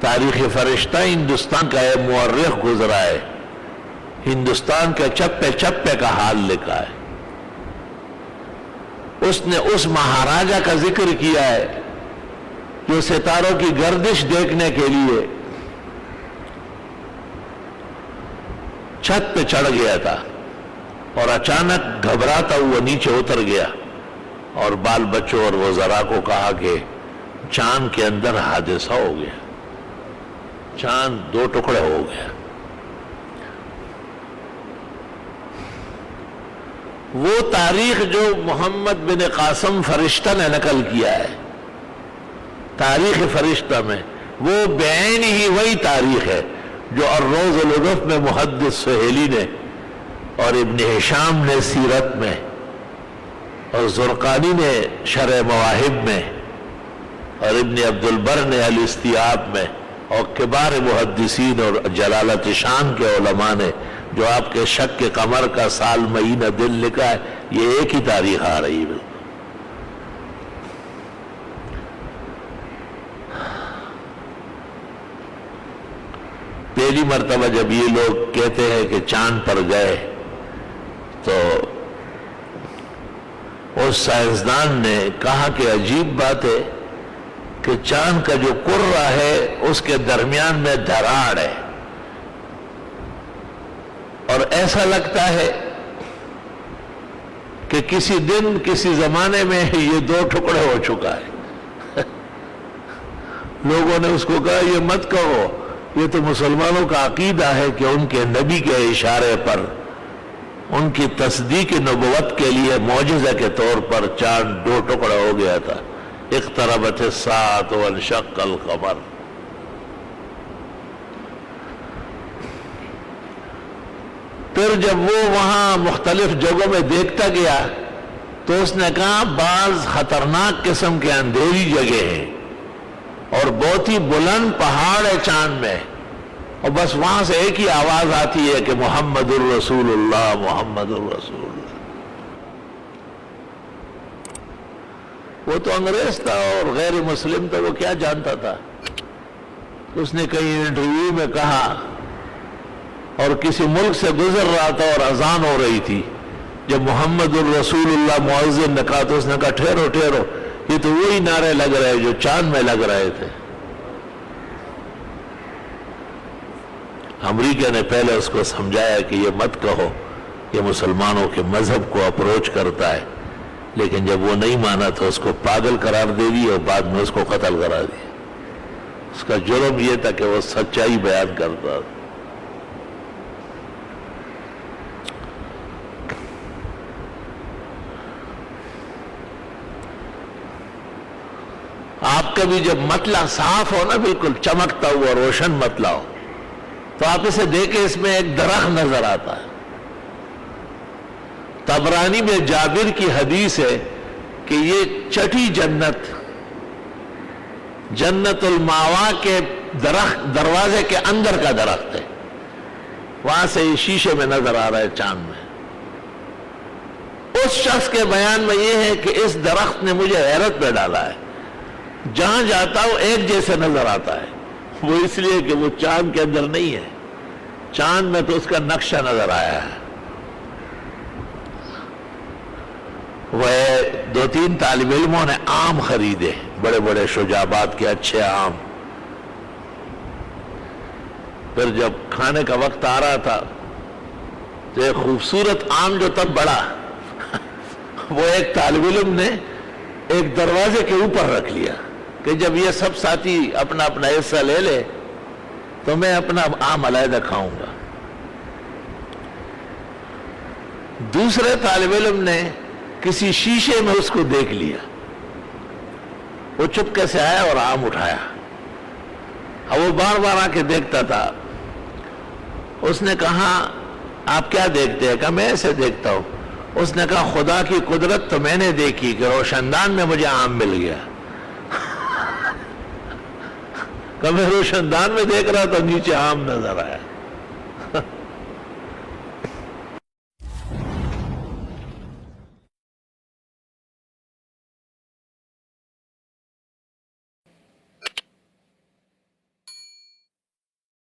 تاریخ فرشتہ ہندوستان کا ایک مورخ گزرا ہے، ہندوستان کے چپے چپے کا حال لکھا ہے. اس نے اس مہاراجا کا ذکر کیا ہے جو ستاروں کی گردش دیکھنے کے لیے چھت پہ چڑھ گیا تھا اور اچانک گھبراتا ہوا نیچے اتر گیا اور بال بچوں اور وزراء کو کہا کہ چاند کے اندر حادثہ ہو گیا، چاند 2 ٹکڑے ہو گیا. وہ تاریخ جو محمد بن قاسم فرشتہ نے نقل کیا ہے تاریخ فرشتہ میں، وہ بعین ہی وہی تاریخ ہے جو الروض العنف میں محدث سہیلی نے اور ابن ہشام نے سیرت میں اور زرقانی نے شرح مواہب میں اور ابن عبد البر نے الاستیاب میں اور کبار محدثین اور جلالت شان کے علماء نے جو آپ کے شک کے قمر کا سال مہینہ دن لکھا ہے، یہ ایک ہی تاریخ آ رہی ہے. پہلی مرتبہ جب یہ لوگ کہتے ہیں کہ چاند پر گئے تو اس سائنسدان نے کہا کہ عجیب بات ہے کہ چاند کا جو کرہ ہے اس کے درمیان میں دراڑ ہے اور ایسا لگتا ہے کہ کسی دن کسی زمانے میں یہ 2 ٹکڑے ہو چکا ہے. لوگوں نے اس کو کہا یہ مت کہو، یہ تو مسلمانوں کا عقیدہ ہے کہ ان کے نبی کے اشارے پر، ان کی تصدیق نبوت کے لیے معجزہ کے طور پر چاند 2 ٹکڑا ہو گیا تھا. اقتربت الساعة وانشق القمر. پھر جب وہ وہاں مختلف جگہوں میں دیکھتا گیا تو اس نے کہا بعض خطرناک قسم کے اندھیری جگہ ہیں اور بہت ہی بلند پہاڑ ہے چاند میں، اور بس وہاں سے ایک ہی آواز آتی ہے کہ محمد الرسول اللہ، محمد الرسول اللہ. وہ تو انگریز تھا اور غیر مسلم تھا، وہ کیا جانتا تھا. اس نے کئی انٹرویو میں کہا اور کسی ملک سے گزر رہا تھا اور اذان ہو رہی تھی، جب محمد الرسول اللہ مؤذن نے کہا تو اس نے کہا ٹھہرو ٹھہرو، یہ تو وہی نعرے لگ رہے جو چاند میں لگ رہے تھے. امریکہ نے پہلے اس کو سمجھایا کہ یہ مت کہو، یہ مسلمانوں کے مذہب کو اپروچ کرتا ہے، لیکن جب وہ نہیں مانا تو اس کو پاگل قرار دے دی اور بعد میں اس کو قتل کرا دیا. اس کا جرم یہ تھا کہ وہ سچائی بیان کرتا. آپ کا بھی جب مطلع صاف ہو نا، بالکل چمکتا ہوا روشن مطلع ہو، تو آپ اسے دیکھیں اس میں ایک درخت نظر آتا ہے. طبرانی میں جابر کی حدیث ہے کہ یہ چھٹی جنت، جنت الماوا کے درخت دروازے کے اندر کا درخت ہے، وہاں سے یہ شیشے میں نظر آ رہا ہے چاند میں. اس شخص کے بیان میں یہ ہے کہ اس درخت نے مجھے حیرت میں ڈالا ہے، جہاں جاتا ہوں ایک جیسے نظر آتا ہے. وہ اس لیے کہ وہ چاند کے اندر نہیں ہے، چاند میں تو اس کا نقشہ نظر آیا ہے. وہ 2-3 طالب علموں نے آم خریدے، بڑے بڑے شجابات کے اچھے آم. پھر جب کھانے کا وقت آ رہا تھا تو ایک خوبصورت آم جو تب بڑا وہ ایک طالب علم نے ایک دروازے کے اوپر رکھ لیا کہ جب یہ سب ساتھی اپنا اپنا حصہ لے لے تو میں اپنا آم علیحدہ کھاؤں گا. دوسرے طالب علم نے کسی شیشے میں اس کو دیکھ لیا، وہ چپکے سے آیا اور آم اٹھایا. اب وہ بار بار آ کے دیکھتا تھا. اس نے کہا آپ کیا دیکھتے ہیں؟ کہا میں ایسے دیکھتا ہوں. اس نے کہا خدا کی قدرت تو میں نے دیکھی کہ روشندان میں مجھے آم مل گیا. کہ میں روشندان میں دیکھ رہا تو نیچے آم نظر آیا.